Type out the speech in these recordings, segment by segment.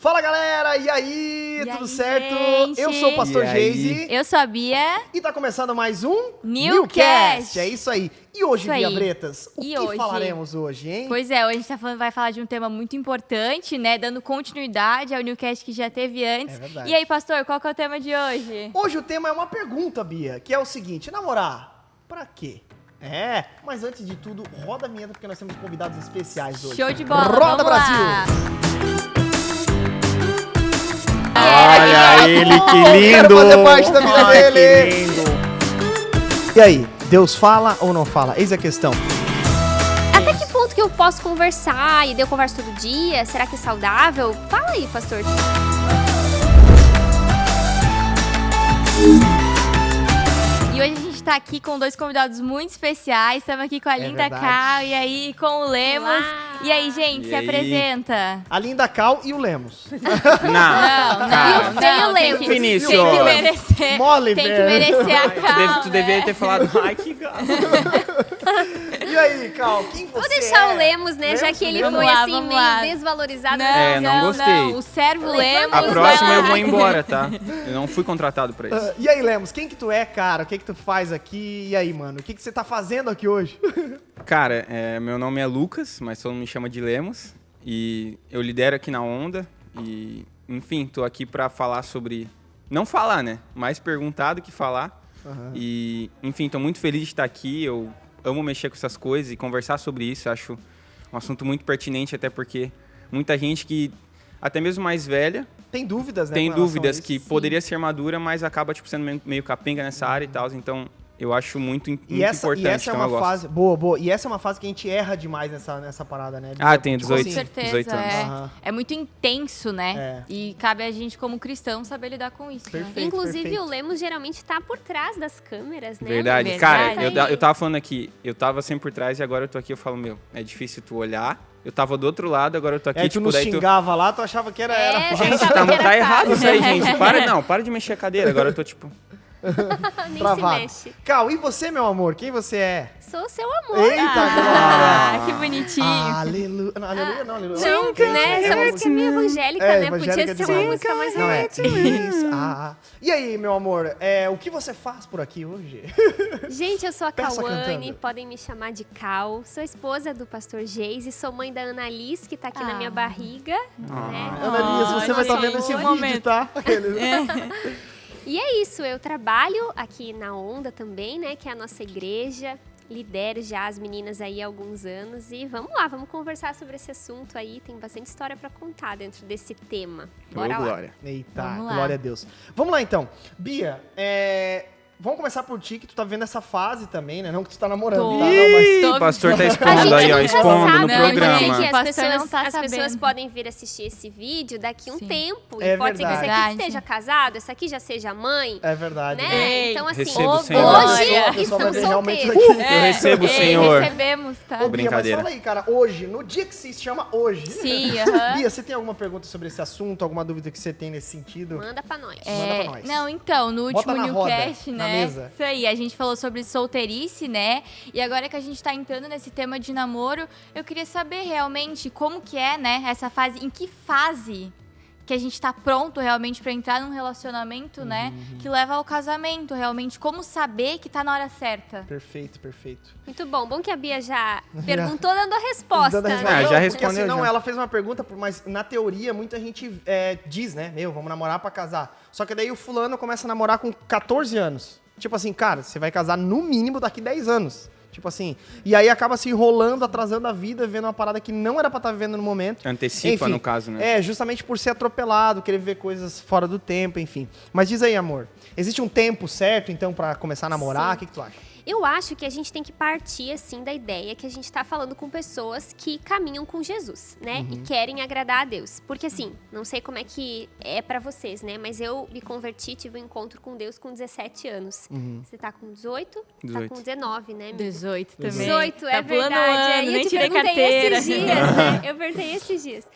Fala galera, e aí, tudo certo? Gente? Eu sou o Pastor Geise Eu sou a Bia. e tá começando mais um Newcast. É isso aí. E hoje, Isso aí. Bia Bretas, o E que hoje? falaremos hoje, hein? Pois é, hoje a gente vai falar de um tema muito importante, né? Dando continuidade ao Newcast que já teve antes. É verdade. E aí, pastor, qual que é o tema de hoje? Hoje o tema é uma pergunta, Bia, que é o seguinte: namorar, pra quê? É, mas antes de tudo, roda a vinheta porque nós temos convidados especiais hoje. Show de bola, Roda, vamos Brasil! lá. Olha ele, que lindo! Quero fazer parte da vida Ai, dele. que lindo! E aí, Deus fala ou não fala? Eis a questão. Até que ponto que eu posso conversar e daí eu converso todo dia? Será que é saudável? Fala aí, pastor. E hoje a gente tá aqui com dois convidados muito especiais. Estamos aqui com a Linda verdade. Cal e aí com o Lemos. Olá. E aí, gente, E se aí? apresenta. A Linda Cal e o Lemos. Não, cara. não, tem que, Vinícius. tem que merecer. Mole, Tem que velho. merecer a Cal. Tu deveria ter falado, ai, que gato. E aí, Cal, quem você Vou deixar é? o Lemos, né? Já Lemos? que ele Vamos foi lá, assim, vamos meio lá. desvalorizado. não gostei. O servo Lemos. A próxima vai eu lá. vou embora, tá? Eu não fui contratado pra isso. E aí, Lemos, quem que tu é, cara? O que que tu faz aqui? E aí, mano, o que que você tá fazendo aqui hoje? Cara, meu nome é Lucas, mas todo mundo me chama de Lemos. E eu lidero aqui na Onda. E, enfim, tô aqui pra falar sobre... Não falar, né? Mais perguntar do que falar. E, enfim, tô muito feliz de estar aqui. Eu amo mexer com essas coisas e conversar sobre isso. Acho um assunto muito pertinente, até porque muita gente que, até mesmo mais velha, Tem dúvidas, né? tem com relação dúvidas a isso? que poderia ser madura, mas acaba tipo, sendo meio capenga nessa área e tal. Então, eu acho muito E essa é importante. então uma eu gosto. fase... Boa. E essa é uma fase que a gente erra demais nessa parada, né? Ah, tem Tipo 18, Com assim, certeza, 18 anos. Aham. é muito intenso, né? É. E cabe a gente, como cristão, saber lidar com isso. Né? Perfeito. Inclusive, o Lemos geralmente tá por trás das câmeras, né? Verdade. Verdade. Cara, eu tava falando aqui, eu tava sempre por trás e agora eu tô aqui, eu falo, é difícil tu olhar. Eu tava do outro lado, agora eu tô aqui, Aí tu nos daí tu... xingava lá, tu achava que era... É, Gente, achava que era tá errado fácil. isso aí, gente. Para de mexer a cadeira, agora eu tô tipo... Nem Travado. se mexe. Cal, e você, meu amor? Quem você é? Sou seu amor. Eita, Ah, que bonitinho. Aleluia. Não, aleluia não, aleluia. Não, né? Essa música é meio evangélica, É, né? evangélica Podia ser uma demais. música mais Não, é. romântica. Isso. E aí, meu amor, o que você faz por aqui hoje? Gente, eu sou a Peça Cauane, cantando. podem me chamar de Cal. Sou esposa do pastor Geise, sou mãe da Ana Liz, que tá aqui na minha barriga. Né? Annalise, você vai estar olha, vendo esse um vídeo, momento. tá? E é isso, eu trabalho aqui na Onda também, né? Que é a nossa igreja. Lidero já as meninas aí há alguns anos. E vamos lá, vamos conversar sobre esse assunto aí. Tem bastante história pra contar dentro desse tema. Bora Ô, lá. glória. Eita, Vamos lá. glória a Deus. Vamos lá, então. Bia, vamos começar por ti, que tu tá vendo essa fase também, né? Não que tu tá namorando, Tô. tá? Não, mas... Ih, Tô- o pastor tá A expondo gente aí, ó, nunca expondo sabe, no né? programa. Pode ser que O pastor não tá as pessoas sabendo. podem vir assistir esse vídeo daqui um Sim. tempo. É E pode ser que esse verdade. aqui esteja casado, esse aqui já seja mãe. É verdade. Né? Ei, Então, assim, recebo, hoje Senhor. A pessoa vai estamos ver realmente solteiros. daqui. Eu recebo, Ei, Senhor. Recebemos, tá? Ô, Bia, mas Brincadeira. fala aí, cara, hoje, no dia que se chama hoje. Sim, aham. Bia, você tem alguma pergunta sobre esse assunto? Alguma dúvida que você tem nesse sentido? Manda pra nós. Manda pra nós. Não, então, no Bota último na roda, Newcast, na né? mesa. Isso aí, a gente falou sobre solteirice, né? E agora que a gente tá entrando nesse tema de namoro, eu queria saber realmente como que é, né? Essa fase, em que fase que a gente tá pronto realmente pra entrar num relacionamento, né? Uhum. Que leva ao casamento, realmente. Como saber que tá na hora certa? Perfeito, perfeito. Muito bom. Bom que a Bia já perguntou dando a resposta. Dando a né? resposta. Ah, já Não, respondeu, Porque, assim, não, já. ela fez uma pergunta, mas na teoria muita gente diz, né? Vamos namorar pra casar. Só que daí o fulano começa a namorar com 14 anos. Tipo assim, cara, você vai casar no mínimo daqui 10 anos. Tipo assim. E aí acaba se enrolando, atrasando a vida, vivendo uma parada que não era pra estar vivendo no momento. Antecipa, Enfim, no caso, né? Justamente por ser atropelado, querer ver coisas fora do tempo, enfim. Mas diz aí, amor, existe um tempo certo, então, pra começar a namorar? Sim. O que tu acha? Eu acho que a gente tem que partir, assim, da ideia que a gente tá falando com pessoas que caminham com Jesus, né? E querem agradar a Deus. Porque, assim, não sei como é que é pra vocês, né? Mas eu me converti, tive um encontro com Deus com 17 anos. Você tá com 18? Tá 18. com 19, né, amigo? 18 também. 18, tá é pulando verdade. o ano, Aí eu nem te tirei perguntei carteira. esses dias, né? Eu perguntei esses dias.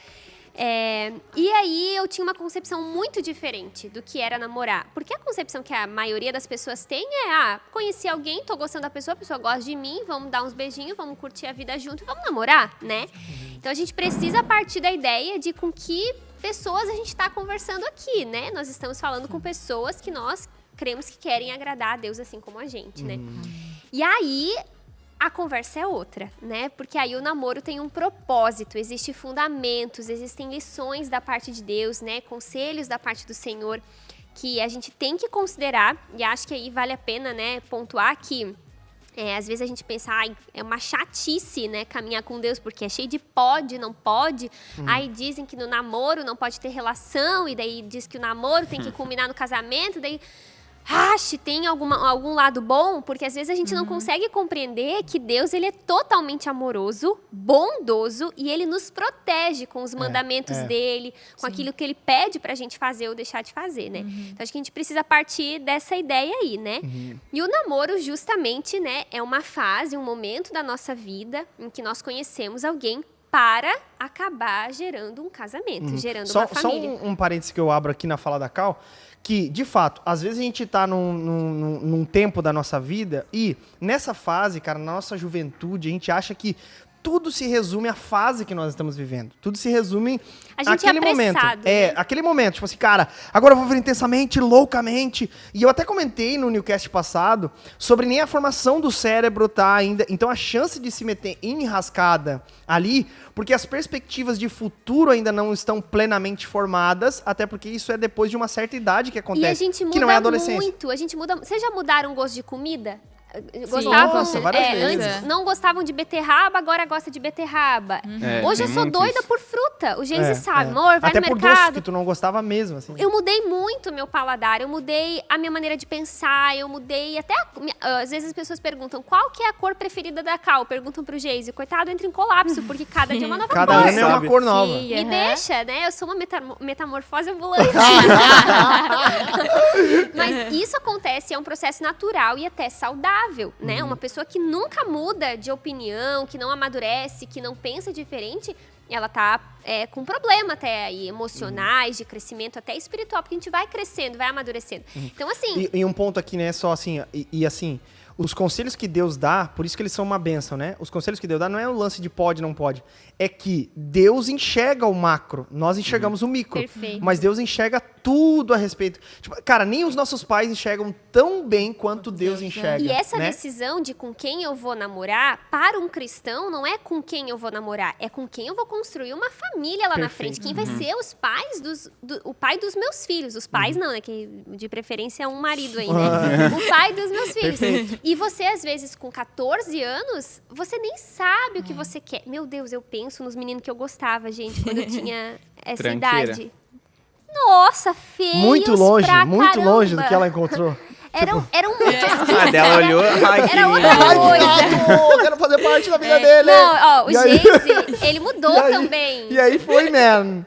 E aí eu tinha uma concepção muito diferente do que era namorar. Porque a concepção que a maioria das pessoas tem é, conheci alguém, tô gostando da pessoa, a pessoa gosta de mim, vamos dar uns beijinhos, vamos curtir a vida junto e vamos namorar, né? Então a gente precisa partir da ideia de com que pessoas a gente está conversando aqui, né? Nós estamos falando com pessoas que nós cremos que querem agradar a Deus assim como a gente, né? E aí a conversa é outra, né? Porque aí o namoro tem um propósito, existem fundamentos, existem lições da parte de Deus, né? Conselhos da parte do Senhor que a gente tem que considerar, e acho que aí vale a pena, né, pontuar que às vezes a gente pensa, é uma chatice, né, caminhar com Deus, porque é cheio de pode, não pode. Aí dizem que no namoro não pode ter relação, e daí diz que o namoro tem que culminar no casamento, daí... tem algum lado bom, porque às vezes a gente não consegue compreender que Deus ele é totalmente amoroso, bondoso e ele nos protege com os mandamentos dele, com aquilo que ele pede pra gente fazer ou deixar de fazer, né? Então acho que a gente precisa partir dessa ideia aí, né? E o namoro justamente, né, é uma fase, um momento da nossa vida em que nós conhecemos alguém para acabar gerando um casamento, gerando uma família. Só um parênteses que eu abro aqui na fala da Cal, que, de fato, às vezes a gente tá num tempo da nossa vida e nessa fase, cara, na nossa juventude, a gente acha que tudo se resume à fase que nós estamos vivendo. Tudo se resume àquele momento. Né? Aquele momento. Tipo assim, cara, agora eu vou viver intensamente, loucamente. E eu até comentei no Newcast passado sobre nem a formação do cérebro tá ainda. Então a chance de se meter em enrascada ali, porque as perspectivas de futuro ainda não estão plenamente formadas, até porque isso é depois de uma certa idade que acontece. E a gente muda que não é adolescência. muito. A gente muda. Vocês já mudaram o gosto de comida? Nossa, várias vezes. Antes não gostavam de beterraba, agora gosta de beterraba. Hoje eu sou doida isso. por fruta. O Geise sabe, amor, vai até no por mercado. doce que tu não gostava mesmo, assim. Eu mudei muito o meu paladar, eu mudei a minha maneira de pensar, eu mudei até... Às vezes as pessoas perguntam, qual que é a cor preferida da Cal? Perguntam pro Geise. Coitado, entra em colapso, porque cada dia é uma nova Cada cor. ano é uma cor nova. Sim, Me deixa, né? Eu sou uma metamorfose ambulante. Mas isso acontece, é um processo natural e até saudável, né? Uma pessoa que nunca muda de opinião, que não amadurece, que não pensa diferente, ela tá com problema até aí, emocionais, de crescimento, até espiritual, porque a gente vai crescendo, vai amadurecendo. Então, assim... E um ponto aqui, né, só assim, assim, os conselhos que Deus dá, por isso que eles são uma bênção, né? Os conselhos que Deus dá não é o lance de pode, não pode. É que Deus enxerga o macro, nós enxergamos o micro. Perfeito. Mas Deus enxerga tudo a respeito. Tipo, cara, nem os nossos pais enxergam tão bem quanto Deus enxerga. E essa né? decisão de com quem eu vou namorar, para um cristão, não é com quem eu vou namorar, é com quem eu vou construir uma família lá na frente. Quem vai ser os pais o pai dos meus filhos. Os pais não, né? Que de preferência é um marido aí, né? O pai dos meus filhos. Perfeito. E você, às vezes, com 14 anos, você nem sabe o que você quer. Meu Deus, eu penso nos meninos que eu gostava, gente, quando eu tinha essa Tranqueira. idade. Nossa, feios Muito longe pra do que ela encontrou. Eram muito... A dela olhou, ai, que Era outra lindo. coisa. Eu quero fazer parte da vida dele. Não, ó, o E aí- Geise, ele mudou E aí- também. E aí foi, man.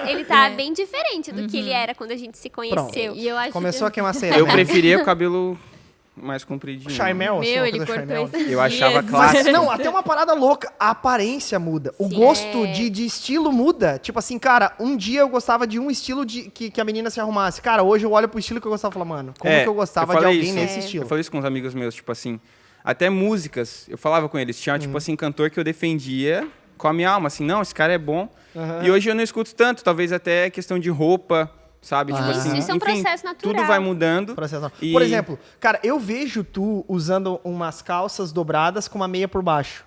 Ele tá bem diferente do que ele era quando a gente se conheceu. E eu acho Começou a que... queimar cera. Eu preferia o cabelo mais compridinho. Charmel, assim, Meu, uma ele coisa cortou Charmel. esses Eu achava dias. clássico. Mas, não, até uma parada louca. A aparência muda. O gosto de estilo muda. Tipo assim, cara, um dia eu gostava de um estilo que a menina se arrumasse. Cara, hoje eu olho pro estilo que eu gostava e falo, mano, como que eu gostava de falei alguém isso. nesse estilo? Eu falei isso com uns amigos meus, tipo assim, até músicas, eu falava com eles, tinha, tipo assim, cantor que eu defendia com a minha alma, assim, não, esse cara é bom. E hoje eu não escuto tanto, talvez até questão de roupa, sabe? Tipo assim, Isso é um enfim, processo natural. tudo vai mudando. E- Por exemplo, cara, eu vejo tu usando umas calças dobradas com uma meia por baixo.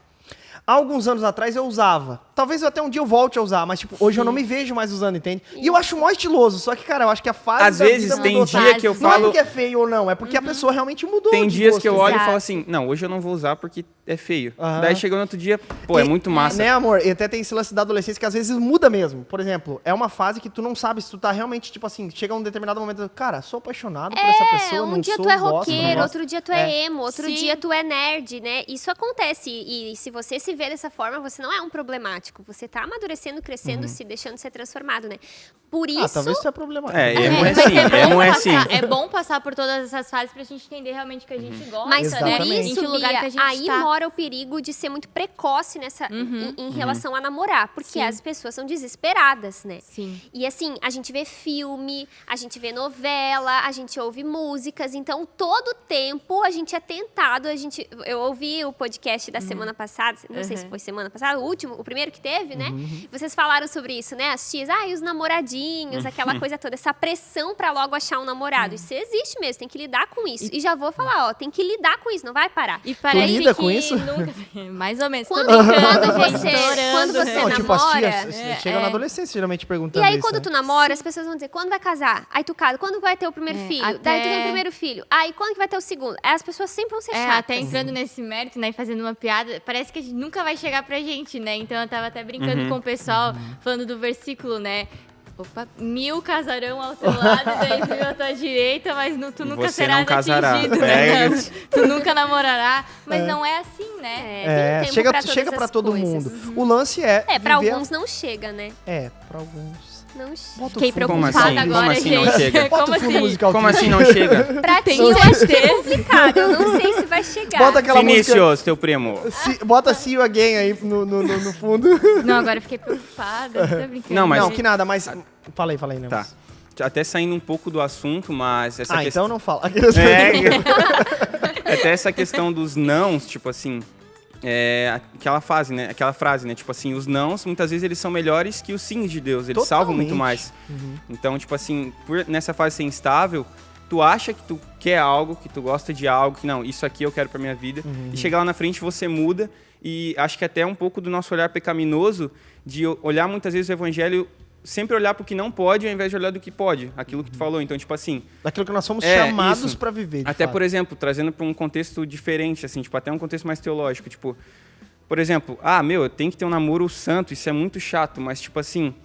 Há alguns anos atrás eu usava. Talvez até um dia eu volte a usar, mas tipo, hoje eu não me vejo mais usando, entende? E eu acho mó estiloso, só que, cara, eu acho que a fase Às da vezes vida tem mudou, dia sabe? que eu Não é falo... porque é feio ou não, é porque a pessoa realmente mudou Tem de dias gosto, que eu olho e Exato. falo assim, não, hoje eu não vou usar porque é feio. Aham. Daí chegou no outro dia, pô, é muito massa. Né, amor? E até tem esse lance da adolescência que às vezes muda mesmo. Por exemplo, é uma fase que tu não sabe se tu tá realmente, tipo assim, chega um determinado momento, cara, sou apaixonado por essa pessoa, Um não dia sou, tu é gosto, não roqueiro, gosto. outro dia tu é emo, outro Sim. dia tu é nerd, né? Isso acontece. E se você se vê dessa forma, você não é um problemático. Você tá amadurecendo, crescendo, se deixando ser transformado, né? por isso... talvez isso é problemático. É bom passar por todas essas fases pra gente entender realmente o que a gente gosta, Mas né? por Em isso, que lugar Bia, que a gente aí tá. mora o perigo de ser muito precoce em relação a namorar. Porque Sim. as pessoas são desesperadas, né? Sim. E assim, a gente vê filme, a gente vê novela, a gente ouve músicas. Então, todo tempo a gente é tentado. Eu ouvi o podcast da semana passada, não sei se foi semana passada, o primeiro que teve, né? Vocês falaram sobre isso, né? As tias, e os namoradinhos, aquela coisa toda, essa pressão pra logo achar um namorado. Isso existe mesmo, tem que lidar com isso. E já vou falar, tem que lidar com isso, não vai parar. E parece lida que com isso? nunca... Mais ou menos. Quando, Tô brincando, quando gente, você Não, estourando. tipo, as namora... tias chegam na adolescência geralmente perguntando E aí, isso, quando né? tu namora, as pessoas vão dizer, quando vai casar? Aí tu casa, quando vai ter o primeiro filho? Daí tu tem o primeiro filho. Aí, quando que vai ter o segundo? Aí as pessoas sempre vão ser chatas. Até entrando nesse mérito, né, e fazendo uma piada, parece que a gente nunca vai chegar pra gente, né? Então eu tava até brincando com o pessoal, falando do versículo, né? Opa, 1000 casarão ao teu lado e 10.000 à tua direita, mas tu nunca Você serás não casará. atingido, né? Tu nunca namorará. Mas não é assim, né? Tem tempo chega todas pra as todo coisas. mundo. O lance é Pra viver alguns não chega, né? pra alguns. Não chega. Bota o Fiquei fundo. Como preocupada assim? agora, Como assim gente. não chega? Bota Como o fundo assim? musical. Como assim não chega? Pra ti, Tem eu acho que é certeza? complicado. Eu não sei se vai chegar. Bota aquela música... Vinícius, teu primo. Bota See You Again aí no fundo. Não, agora eu fiquei preocupada. Tô brincando. Não, mas- Não, que nada, mas... Falei, né? Tá. Até saindo um pouco do assunto, mas essa Então não fala. Até essa questão dos nãos, tipo assim, aquela frase, né? Tipo assim, os nãos, muitas vezes, eles são melhores que os sims de Deus. Eles salvam muito mais. Então, tipo assim, nessa fase ser instável, tu acha que tu quer algo, que tu gosta de algo, que não, isso aqui eu quero pra minha vida. E chega lá na frente, você muda. E acho que até um pouco do nosso olhar pecaminoso, de olhar muitas vezes o evangelho, sempre olhar pro que não pode, ao invés de olhar do que pode. Aquilo que tu falou. Então, tipo assim... Daquilo que nós somos chamados isso. pra viver, de Até, fato. por exemplo, trazendo para um contexto diferente, assim, tipo, até um contexto mais teológico, tipo, por exemplo, eu tenho que ter um namoro santo, isso é muito chato, mas, tipo assim,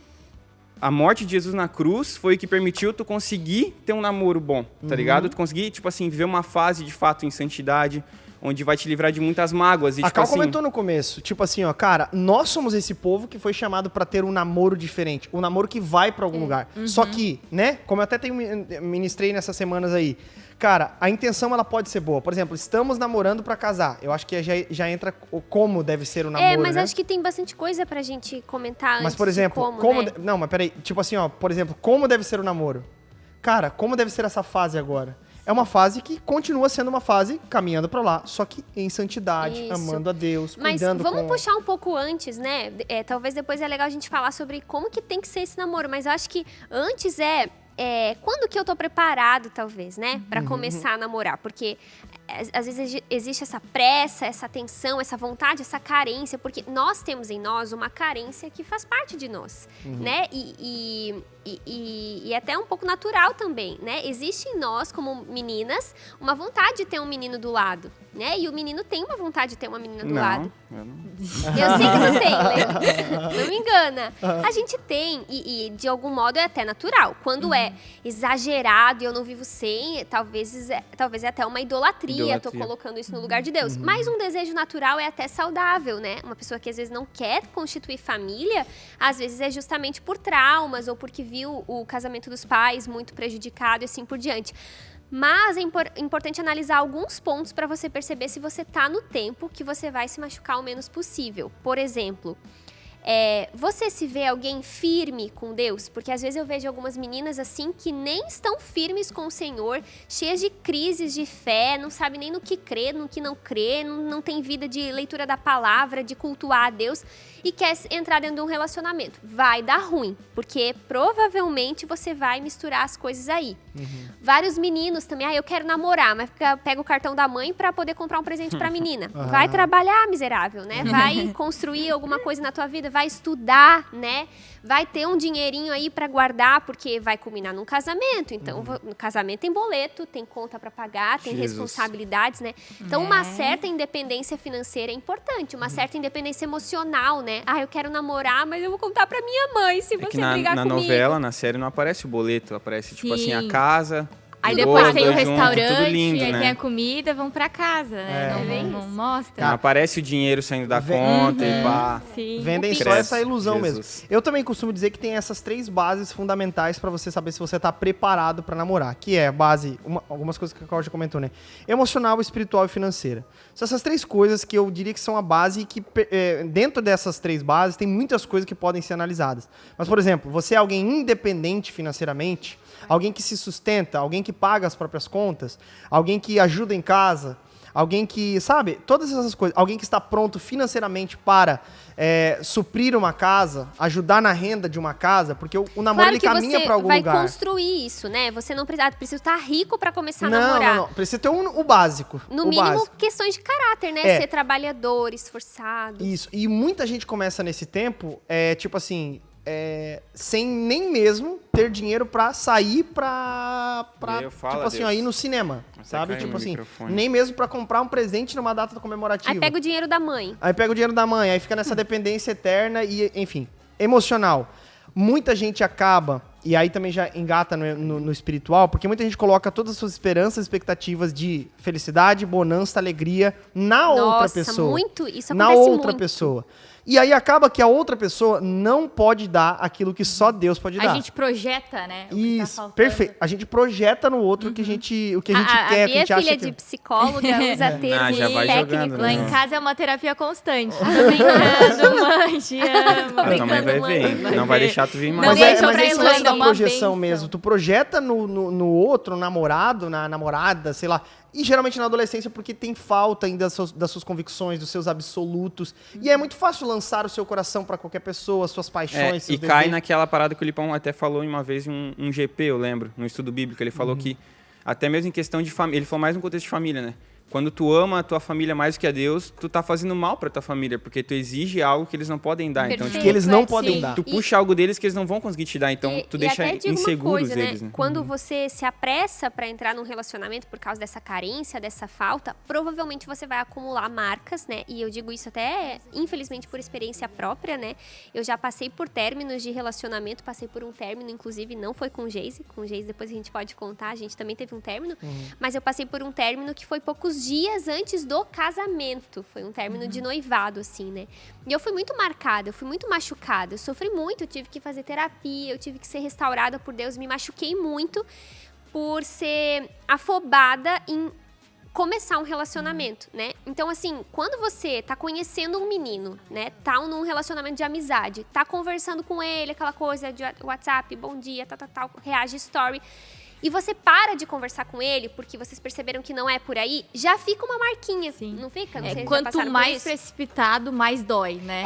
a morte de Jesus na cruz foi o que permitiu tu conseguir ter um namoro bom, tá ligado? Tu conseguir, tipo assim, viver uma fase, de fato, em santidade, onde vai te livrar de muitas mágoas. E, A tipo Cal assim, comentou no começo, tipo assim, cara, nós somos esse povo que foi chamado pra ter um namoro diferente, um namoro que vai pra algum lugar. Só que, né, como eu até ministrei nessas semanas aí, cara, a intenção ela pode ser boa. Por exemplo, estamos namorando pra casar. Eu acho que já entra como deve ser o namoro, mas né? acho que tem bastante coisa pra gente comentar Mas, antes por exemplo, de como, né? Não, mas peraí, tipo assim, por exemplo, como deve ser o namoro? Cara, como deve ser essa fase agora? É uma fase que continua sendo uma fase caminhando pra lá, só que em santidade, Isso. amando a Deus, Mas cuidando vamos com... puxar um pouco antes, né? Talvez depois é legal a gente falar sobre como que tem que ser esse namoro. Mas eu acho que antes quando que eu tô preparado, talvez, né? Pra começar a namorar. Porque às vezes existe essa pressa, essa tensão, essa vontade, essa carência. Porque nós temos em nós uma carência que faz parte de nós, né? E até um pouco natural também, né? Existe em nós, como meninas, uma vontade de ter um menino do lado, né? E o menino tem uma vontade de ter uma menina do lado. Eu não. Eu sei que tu tem, Leandro. Não me engana. A gente tem, e de algum modo é até natural. Quando é exagerado e eu não vivo sem, talvez é até uma idolatria. Tô colocando isso no lugar de Deus. Mas um desejo natural é até saudável, né? Uma pessoa que às vezes não quer constituir família, às vezes é justamente por traumas ou porque viu o casamento dos pais muito prejudicado e assim por diante. Mas é importante analisar alguns pontos para você perceber se você tá no tempo que você vai se machucar o menos possível. Por exemplo, você se vê alguém firme com Deus? Porque às vezes eu vejo algumas meninas assim que nem estão firmes com o Senhor, cheias de crises de fé, não sabe nem no que crê, no que não crê, não tem vida de leitura da palavra, de cultuar a Deus e quer entrar dentro de um relacionamento. Vai dar ruim, porque provavelmente você vai misturar as coisas aí. Vários meninos também, eu quero namorar, mas pega o cartão da mãe para poder comprar um presente pra menina. Vai trabalhar, miserável, né? Vai construir alguma coisa na tua vida, vai estudar, né? Vai ter um dinheirinho aí para guardar, porque vai culminar num casamento. Então, no casamento tem boleto, tem conta para pagar, tem responsabilidades, né? Então, uma certa independência financeira é importante, uma certa independência emocional, né? Eu quero namorar, mas eu vou contar para minha mãe se você brigar na comigo. novela, na série, não aparece o boleto, aparece, tipo assim, a casa, Aí Tudo depois dois tem o junto, restaurante, tudo lindo, aí né? tem a comida, vão pra casa, né? Não mostra. Não aparece o dinheiro saindo da Vem- conta e pá. Sim. Vendem só Credo, essa ilusão Jesus. mesmo. Eu também costumo dizer que tem essas 3 bases fundamentais pra você saber se você tá preparado pra namorar. Que é a base, algumas coisas que a Cláudia comentou, né? Emocional, espiritual e financeira. São essas 3 coisas que eu diria que são a base e que dentro dessas 3 bases tem muitas coisas que podem ser analisadas. Mas, por exemplo, você é alguém independente financeiramente, alguém que se sustenta, alguém que paga as próprias contas, alguém que ajuda em casa, alguém que, sabe, todas essas coisas, alguém que está pronto financeiramente para suprir uma casa, ajudar na renda de uma casa, porque o namoro Claro ele que caminha você para algum vai lugar. construir isso, né? Você não precisa estar rico para começar a Não, namorar. não, precisa ter o básico. No o mínimo, básico. questões de caráter, né? É. Ser trabalhador, esforçado. Isso. E muita gente começa nesse tempo, tipo assim, sem nem mesmo ter dinheiro pra sair Meu, fala, tipo assim, Deus. ó, ir no cinema, Até sabe? caiu Tipo no assim, microfone. nem mesmo pra comprar um presente numa data comemorativa. Aí pega o dinheiro da mãe. Aí pega o dinheiro da mãe, aí fica nessa dependência eterna e, enfim, emocional. Muita gente acaba, e aí também já engata no espiritual, porque muita gente coloca todas as suas esperanças, expectativas de felicidade, bonança, alegria na outra Nossa, pessoa. muito. Isso Na acontece outra muito. pessoa. E aí acaba que a outra pessoa não pode dar aquilo que só Deus pode A dar. gente projeta, né? o que tá Isso, faltando. perfeito. A gente projeta no outro o que a gente quer, o que a A gente Bia, acha filha que... de psicóloga, usa termos já vai técnicos. jogando, Lá né? em casa é uma terapia constante. Tô brincando, mãe, te amo. A tua mãe vai ver, hein? Não vai ver. deixar tu vir Não mais. Mas deixa pra esse lance Irlanda, da uma projeção benção. mesmo. Tu projeta no outro, no namorado, na namorada, sei lá. E geralmente na adolescência porque tem falta ainda das suas convicções, dos seus absolutos. E é muito fácil lançar o seu coração pra qualquer pessoa, suas paixões, seus E cai desejos. naquela parada que o Lipão até falou uma vez em um GP, eu lembro, no estudo bíblico. Ele falou que, até mesmo em questão de família, ele falou mais no contexto de família, né? Quando tu ama a tua família mais do que a Deus, tu tá fazendo mal pra tua família, porque tu exige algo que eles não podem dar. Então, Perfeito. tipo, Que eles não É, podem sim. dar. tu puxa algo deles que eles não vão conseguir te dar. Então, tu deixa até digo uma inseguros coisa, eles, né? Quando você se apressa para entrar num relacionamento por causa dessa carência, dessa falta, provavelmente você vai acumular marcas, né? E eu digo isso até, infelizmente, por experiência própria, né? Eu já passei por términos de relacionamento, passei por um término, inclusive, não foi com o Geise. Com o Geise depois a gente pode contar, a gente também teve um término. Mas eu passei por um término que foi poucos dias antes do casamento. Foi um término de noivado, assim, né? E eu fui muito marcada, eu fui muito machucada. Eu sofri muito, eu tive que fazer terapia, eu tive que ser restaurada por Deus. Me machuquei muito por ser afobada em começar um relacionamento, né? Então, assim, quando você tá conhecendo um menino, né? Tá num relacionamento de amizade, tá conversando com ele, aquela coisa de WhatsApp, bom dia, tal, reage story. E você para de conversar com ele porque vocês perceberam que não é por aí, já fica uma marquinha, Sim. não fica? Não É, sei se já quanto passaram por mais isso. precipitado, mais dói, né?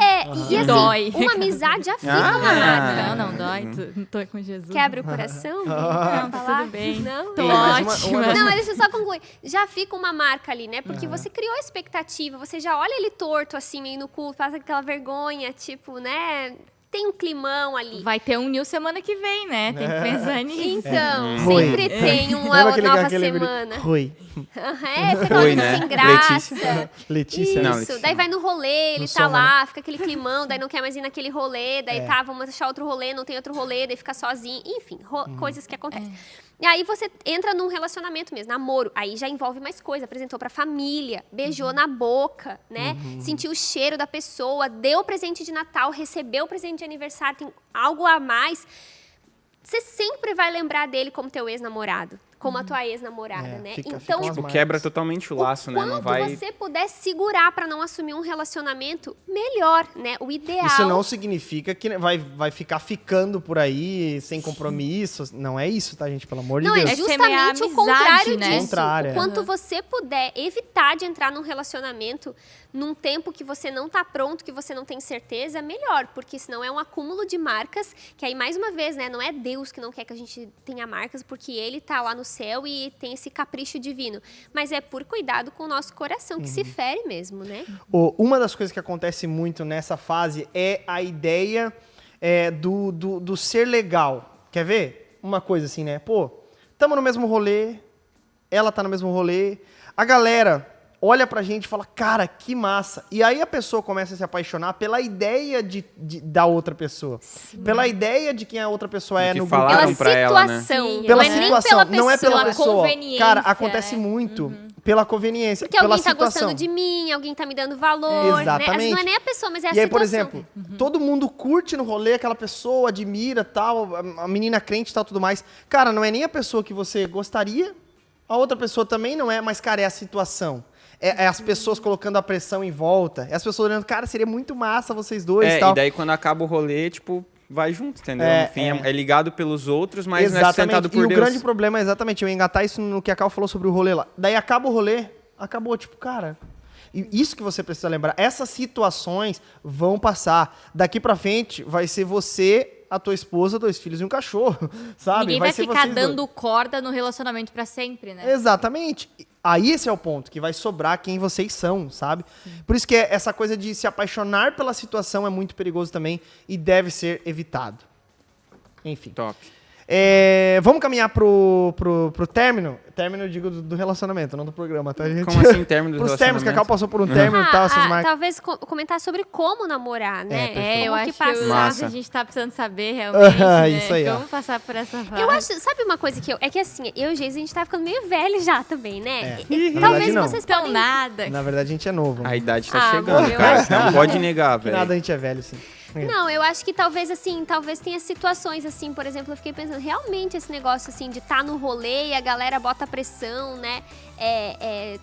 E assim, Dói. uma amizade já fica Ah, uma marca. Não dói. Não tô com Jesus. Quebra o coração? Não, Falar? tá tudo bem. Não? Tô Sim, mas ótima. Não, mas deixa eu só concluir. Já fica uma marca ali, né? Porque você criou a expectativa, você já olha ele torto, assim, meio no culto, passa aquela vergonha, tipo, né? Tem um climão ali. Vai ter um New semana que vem, né? Tem que pensar nisso. Então, Rui. sempre tem uma Lembra nova aquele semana. Rui. Fica Rui, olhando né? sem graça. Letícia. Não, Isso, Letícia. daí vai no rolê, ele No tá som, lá, fica aquele climão, daí não quer mais ir naquele rolê, daí É. tá, vamos achar outro rolê, não tem outro rolê, daí fica sozinho, enfim, coisas que acontecem. E aí você entra num relacionamento mesmo, namoro, aí já envolve mais coisa, apresentou pra família, beijou na boca, né? Sentiu o cheiro da pessoa, deu presente de Natal, recebeu presente de aniversário, tem algo a mais. Você sempre vai lembrar dele como teu ex-namorado, como a tua ex-namorada, É, né? fica Então, umas Tipo, marcas. quebra totalmente o laço, né? Não quanto vai... você puder segurar pra não assumir um relacionamento, melhor, né? O ideal. Isso não significa que vai ficar ficando por aí sem compromisso. Não é isso, tá, gente? Pelo amor de Não, Deus. é É semear justamente o amizade, contrário né? disso. Contrário, é. O quanto você puder evitar de entrar num relacionamento num tempo que você não tá pronto, que você não tem certeza, melhor. Porque senão é um acúmulo de marcas, que aí, mais uma vez, né? Não é Deus que não quer que a gente tenha marcas, porque Ele tá lá no céu e tem esse capricho divino. Mas é por cuidado com o nosso coração, que se fere mesmo, né? Uma das coisas que acontece muito nessa fase é a ideia do ser legal. Quer ver? Uma coisa assim, né? Pô, tamo no mesmo rolê, ela tá no mesmo rolê, a galera olha pra gente e fala, cara, que massa. E aí a pessoa começa a se apaixonar pela ideia da outra pessoa. Pela ideia de quem a outra pessoa é que no falaram grupo. Pela pra ela, né? situação. Sim, Pela não é nem situação, pela pessoa. não é pela Pela pessoa. conveniência, Cara, acontece né? muito pela conveniência, Porque pela alguém tá situação. gostando de mim, alguém tá me dando valor, né? Às vezes Exatamente. não é nem a pessoa, mas é a E aí, situação. por exemplo, todo mundo curte no rolê aquela pessoa, admira, tal, a menina crente e tal, tudo mais. Cara, não é nem a pessoa que você gostaria, a outra pessoa também não é, mas, cara, é a situação. É as pessoas colocando a pressão em volta. É as pessoas olhando, cara, seria muito massa vocês dois e tal. E daí quando acaba o rolê, tipo, vai junto, entendeu? É, No fim, é ligado pelos outros, mas não é Exatamente. sustentado por E Deus. o grande problema é exatamente, eu ia engatar isso no que a Cal falou sobre o rolê lá. Daí acaba o rolê, acabou, tipo, cara... E isso que você precisa lembrar, essas situações vão passar. Daqui pra frente vai ser você, a tua esposa, 2 filhos e um cachorro, sabe? Ninguém vai ser ficar vocês dois. dando corda no relacionamento pra sempre, né? Exatamente. Aí esse é o ponto, que vai sobrar quem vocês são, sabe? Por isso que essa coisa de se apaixonar pela situação é muito perigoso também e deve ser evitado. Enfim. Top. Vamos caminhar pro término? Término, eu digo, do relacionamento, não do programa, tá, gente? Como assim, término do Pros términos, que a Cal relacionamento? passou por um término e tal, essas marcas. Talvez comentar sobre como namorar, né? perfeito. Eu Como acho que passar. Massa. a gente tá precisando saber realmente, né? Isso aí, ó. Vamos passar por essa fase. Eu acho, sabe uma coisa que é que assim, eu e o Geis, a gente tá ficando meio velho já também, né? Na E verdade, talvez não. vocês Então podem... nada. Na verdade, a gente é novo. A idade tá Ah, chegando, eu cara. acho Não pode negar, Que velho. nada, a gente é velho, sim. Não, eu acho que talvez assim, talvez tenha situações assim, por exemplo, eu fiquei pensando, realmente esse negócio assim de estar no rolê e a galera bota pressão, né?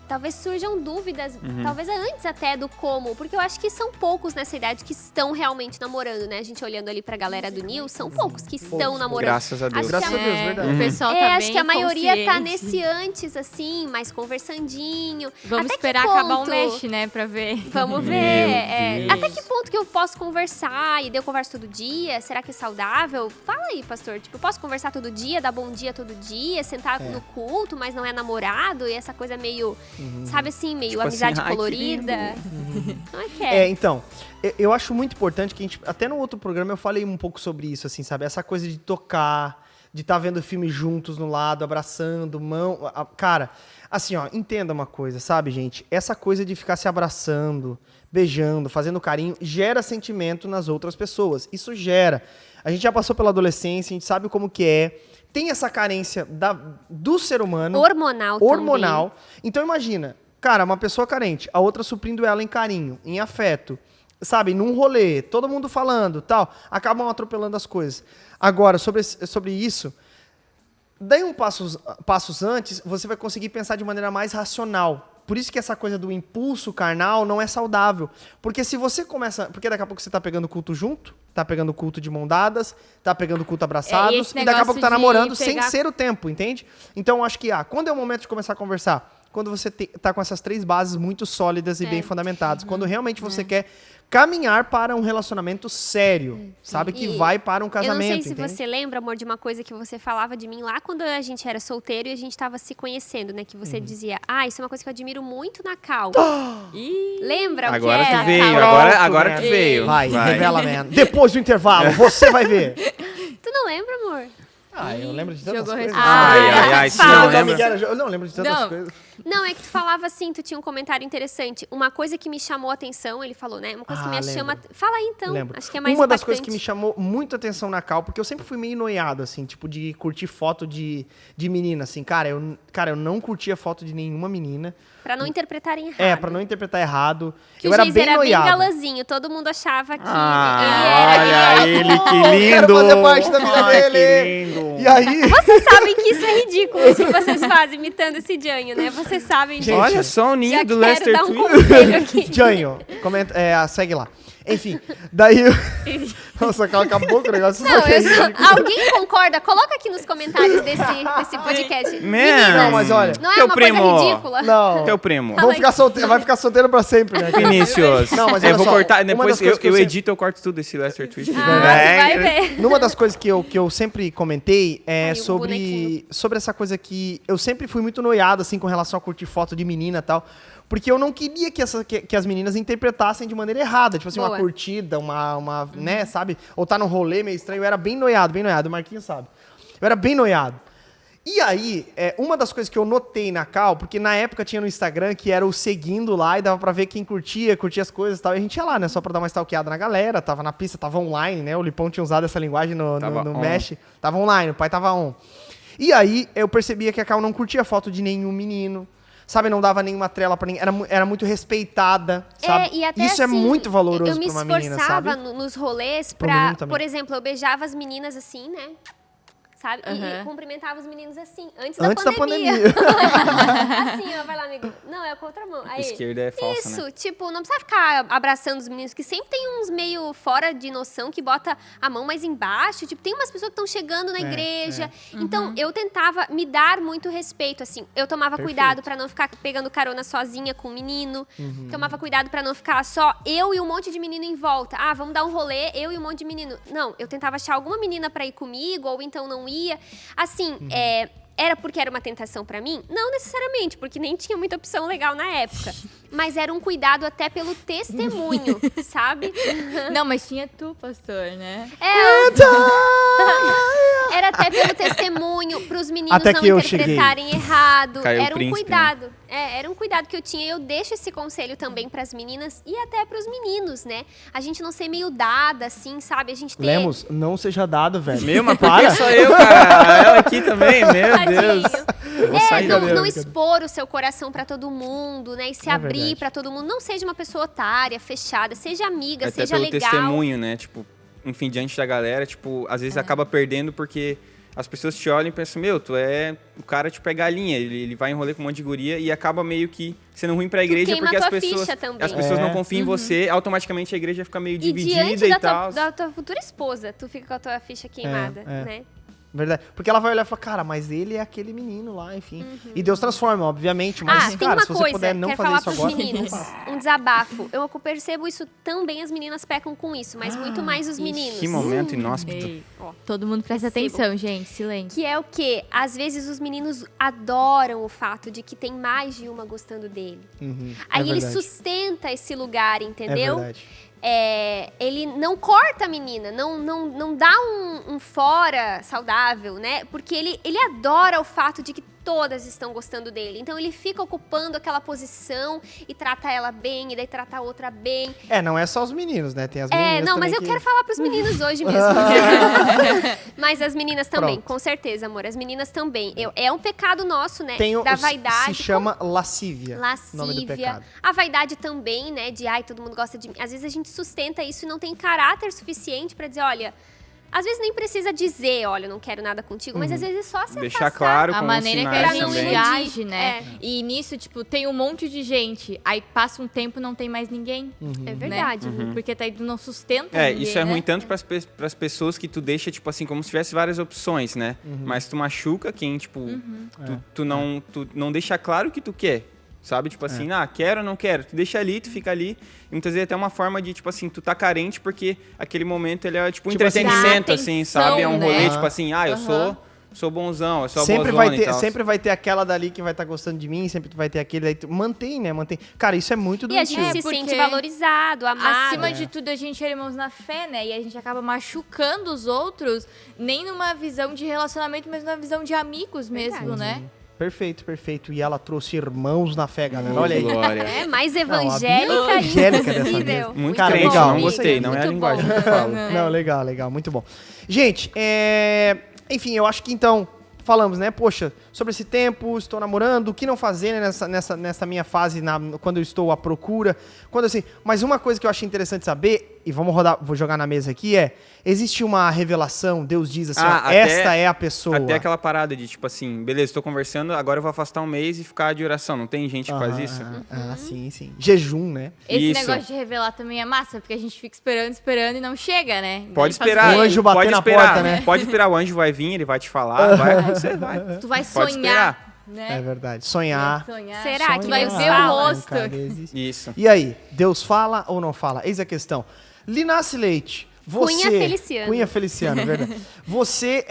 Talvez surjam dúvidas, talvez antes até do como, porque eu acho que são poucos nessa idade que estão realmente namorando, né? A gente olhando ali pra galera do Nil, são poucos que estão namorando. Graças a Deus. Acho que Graças a Deus, verdade. O pessoal tá acho bem que a maioria tá consciente. nesse antes, assim, mais conversandinho. Vamos Até que esperar acabar o ponto? mesh, né, pra ver. Vamos ver. Deus. Até que ponto que eu posso conversar? E daí eu converso todo dia? Será que é saudável? Fala aí, pastor. Tipo, eu posso conversar todo dia, dar bom dia todo dia, sentar no culto, mas não é namorado? E essa coisa meio, sabe assim, meio Tipo amizade assim, ai, que colorida. Como é que Então, eu acho muito importante que a gente... Até no outro programa eu falei um pouco sobre isso, assim, sabe? Essa coisa de tocar, de estar vendo filme juntos no lado, abraçando, mão... Cara, assim, ó, entenda uma coisa, sabe, gente? Essa coisa de ficar se abraçando, beijando, fazendo carinho, gera sentimento nas outras pessoas. Isso gera. A gente já passou pela adolescência, a gente sabe como que é. Tem essa carência do ser humano. Hormonal. Então imagina, cara, uma pessoa carente, a outra suprindo ela em carinho, em afeto, sabe, num rolê, todo mundo falando, tal, acabam atropelando as coisas. Agora, sobre isso, daí passos antes, você vai conseguir pensar de maneira mais racional. Por isso que essa coisa do impulso carnal não é saudável. Porque se você começa... Porque daqui a pouco você tá pegando culto junto, tá pegando culto de mão dadas, tá pegando culto abraçados, e e daqui a pouco tá namorando sem pegar... ser o tempo, entende? Então eu acho que, quando é o momento de começar a conversar? Quando você tá com essas 3 bases muito sólidas e bem fundamentadas. Quando realmente você quer caminhar para um relacionamento sério, sabe? Que vai para um casamento, Eu não sei se entende? você lembra, amor, de uma coisa que você falava de mim lá quando a gente era solteiro e a gente tava se conhecendo, né? Que você dizia, isso é uma coisa que eu admiro muito na Cal. Lembra o que Agora era? tu veio, Cal? agora Pronto, tu veio. Vai, revela, man. Depois do intervalo, você vai ver. Tu não lembra, amor? Eu lembro de tantas Jogou coisas. Ai, se não lembra. Eu não lembro de tantas Não. coisas. Não, é que tu falava assim, tu tinha um comentário interessante. Uma coisa que me chamou a atenção, ele falou, né? Uma coisa que me lembro. chama... Fala aí, então. Lembro. Acho que é mais Uma das impactante. coisas que me chamou muito atenção na Cal, porque eu sempre fui meio noiado, assim, tipo, de curtir foto de menina, assim. Cara, eu não curtia foto de nenhuma menina. Pra não interpretarem errado. Pra não interpretar errado. Que eu o era Geis bem era noiado. bem galãzinho, todo mundo achava que Olha ele, que lindo! Quero fazer parte da vida Ai, dele. que lindo! E aí... Vocês sabem que isso é ridículo, isso que vocês fazem imitando esse Janho, né? Vocês sabem disso. Olha só o ninho Já do quero Lester dar um Twin. conselho aqui. Janho, comenta, segue lá. Enfim, daí... Nossa, acabou com o negócio. Não, alguém concorda? Coloca aqui nos comentários desse podcast. Meninas, Não, mas olha... não é Teu uma primo. coisa ridícula? Não. Teu primo. Vamos ficar solteiro, vai ficar solteiro pra sempre, né? Vinícius. Não, mas eu olha vou só, cortar, uma depois das coisas que eu eu edito, eu corto tudo esse Lester Twist. Vai ver. Numa das coisas que eu sempre comentei é Ai, o sobre bonequinho. essa coisa que eu sempre fui muito noiado, assim, com relação a curtir foto de menina e tal. Porque eu não queria que as meninas interpretassem de maneira errada. Tipo assim, Boa. uma curtida, né, sabe? Ou tá num rolê meio estranho. Eu era bem noiado, bem noiado. O Marquinhos sabe. Eu era bem noiado. E aí, uma das coisas que eu notei na Cal, porque na época tinha no Instagram que era o seguindo lá e dava pra ver quem curtia as coisas e tal. E a gente ia lá, né? Só pra dar uma stalkeada na galera, tava na pista, tava online, né? O Lipão tinha usado essa linguagem no Mesh. Tava online, o pai tava on. E aí, eu percebia que a Cal não curtia foto de nenhum menino. Sabe, não dava nenhuma trela pra ninguém. Era muito respeitada, sabe? E até isso assim, é muito valoroso pra uma menina, sabe? Eu me esforçava nos rolês pra, por exemplo, eu beijava as meninas assim, né? Sabe? E cumprimentava os meninos assim, antes da pandemia. Assim, ó, vai lá, amigo. Não, é com a outra mão. Aí, esquerda é falsa, isso, né? tipo, não precisa ficar abraçando os meninos, que sempre tem uns meio fora de noção que bota a mão mais embaixo. Tipo, tem umas pessoas que estão chegando na igreja. Então, eu tentava me dar muito respeito, assim. Eu tomava cuidado pra não ficar pegando carona sozinha com o menino. Tomava cuidado pra não ficar só eu e um monte de menino em volta. Ah, vamos dar um rolê, eu e um monte de menino. Não, eu tentava achar alguma menina pra ir comigo, ou então não ia. Assim, era porque era uma tentação pra mim? Não necessariamente, porque nem tinha muita opção legal na época. Mas era um cuidado até pelo testemunho, sabe? Não, mas tinha tu, pastor, né? Era até pelo testemunho, pros meninos Até não que eu interpretarem errado. Caiu o Era um príncipe, cuidado. Era um cuidado que eu tinha. Eu deixo esse conselho também pras meninas e até pros meninos, né? A gente não ser meio dada, assim, sabe? A gente ter... Lemos, não seja dado, velho. Meu, mas por que só eu, cara? Ela aqui também, meu Deus. Eu vou sair não, daqui. não expor o seu coração pra todo mundo, né? E se abrir verdade. pra todo mundo. Não seja uma pessoa otária, fechada. Seja amiga, Até seja pelo legal. testemunho, né? Tipo, enfim, diante da galera, tipo, às vezes acaba perdendo porque as pessoas te olham e pensam, meu, tu é o cara, tipo, é galinha. Ele vai em rolê com um monte de guria e acaba meio que sendo ruim pra igreja queima porque a as tua pessoas, ficha também. as pessoas não confiam em você, automaticamente a igreja fica meio E dividida diante e tal. da tua futura esposa, tu fica com a tua ficha queimada, né? Verdade. Porque ela vai olhar e falar, cara, mas ele é aquele menino lá, enfim. E Deus transforma, obviamente, mas, tem cara, uma se você coisa, puder não quero fazer falar isso pros agora, meninos, não faça. um desabafo. Eu percebo isso também, as meninas pecam com isso, mas muito mais os meninos. Que momento inóspito. Ei, todo mundo presta atenção, gente. Silêncio. Que é o quê? Às vezes os meninos adoram o fato de que tem mais de uma gostando dele. Aí ele verdade. sustenta esse lugar, É entendeu? verdade. Ele não corta a menina, não dá um fora saudável, né? Porque ele adora o fato de que todas estão gostando dele. Então ele fica ocupando aquela posição e trata ela bem, e daí trata a outra bem. Não é só os meninos, né? Tem as meninas Não, mas também eu que... quero falar pros meninos hoje mesmo. Mas as meninas também, Pronto. com certeza, amor. As meninas também. É um pecado nosso, né? Tem da vaidade. Se chama lascívia. Lascívia. Nome do pecado. A vaidade também, né? De, ai, todo mundo gosta de mim. Às vezes a gente sustenta isso e não tem caráter suficiente pra dizer, olha... Às vezes nem precisa dizer, olha, não quero nada contigo, mas às vezes só se Deixar afastar. claro A com os maneira que a sinais gente também. age, né? É. E nisso, tipo, tem um monte de gente. Aí passa um tempo e não tem mais ninguém. É verdade. Porque tá não sustenta ninguém, Isso é né? ruim tanto pras pessoas que tu deixa, tipo assim, como se tivesse várias opções, né? Mas tu machuca quem, tipo, tu não deixa claro o que tu quer. Sabe? Tipo assim, quero ou não quero. Tu deixa ali, tu fica ali. E muitas vezes é até uma forma de, tipo assim, tu tá carente porque aquele momento ele é tipo um entretenimento, assim, atenção, sabe? É um rolê, né? tipo assim, eu sou bonzão, eu sou Sempre bozona vai, e tal. sempre vai ter aquela dali que vai estar gostando de mim, sempre vai ter aquele... Aí mantém, né? Mantém. Cara, isso é muito E a doentio. gente se porque sente valorizado, amado. Acima de tudo, a gente é irmãos na fé, né? E a gente acaba machucando os outros, nem numa visão de relacionamento, mas numa visão de amigos mesmo, né? Perfeito, perfeito. E ela trouxe irmãos na fé, galera. Olha aí. Glória. Mais Não, a evangélica, Bíblia é evangélica dessa impossível. vez. Muito Cara, crente, legal. não gostei, não é a Muito linguagem bom. que eu falo. Não, legal, muito bom. Gente, enfim, eu acho que então falamos, né? Poxa, sobre esse tempo, estou namorando, o que não fazer, né, nessa minha fase, quando eu estou à procura. Quando assim, mas uma coisa que eu achei interessante saber, e vou jogar na mesa aqui, existe uma revelação, Deus diz assim, esta é a pessoa. Até aquela parada de, tipo assim, beleza, tô conversando, agora eu vou afastar um mês e ficar de oração. Não tem gente que faz isso? Sim. Jejum, né? Esse Isso. negócio de revelar também é massa, porque a gente fica esperando e não chega, né? Pode Daí esperar. O anjo bater pode na esperar, porta, né? Pode esperar, o anjo vai vir, ele vai te falar, vai acontecer, vai. Tu vai Pode sonhar, né? É verdade. Sonhar. Sonhar. Será que Tu vai Deus ver o fala? rosto. Cara, existe. Isso. E aí, Deus fala ou não fala? Eis a questão. Linace Leite, Feliciano. Cunha Feliciano, verdade. Você